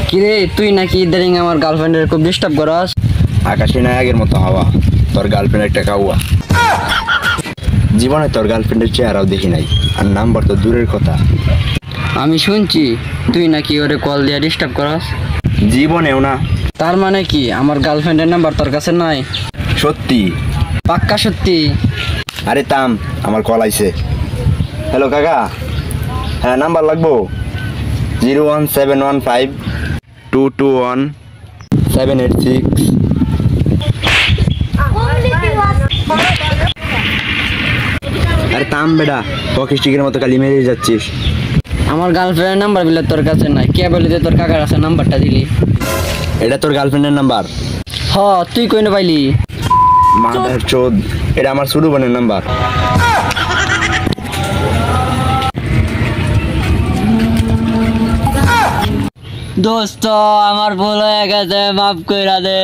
কিরে তুই নাকি ইদারিং আমার গার্লফ্রেন্ডের খুব ডিস্টার্ব করাস? আকাশে নায়কের মতো হাওয়া, তোর গার্লফ্রেন্ড একটা কাউয়া। জীবনে তোর গার্লফ্রেন্ডের চেহারাও দেখি নাই, আর নাম্বার তো দূরের কথা। আমি শুনছি তুই নাকি ওরে কল দিয়ে ডিস্টার্ব করাস। জীবনেও না। তার মানে কি আমার গার্লফ্রেন্ডের নাম্বার তোর কাছে নাই? সত্যি। পাক্কা সত্যি? আরে থাম, আমার কল আইছে। হ্যালো কাকা, হ্যাঁ নাম্বার লাগবো 01715221786। আরে থাম বেটা, হকি স্টিকের মতো খালি মেরে যাচ্ছিস। আমার গার্লফ্রেন্ডের নাম্বার বলে তোর কাছে নাই, কে বলে যে তোর কাকার কাছে নাম্বারটা দিলি? এটা তোর গার্লফ্রেন্ডের নাম্বার? হ, তুই কই না পাইলি? মাদার চোদ, এটা আমার ছোট বোনের নাম্বার। দোস্ত আমার ভুল হয়ে গেছে, মাফ কইরা দে।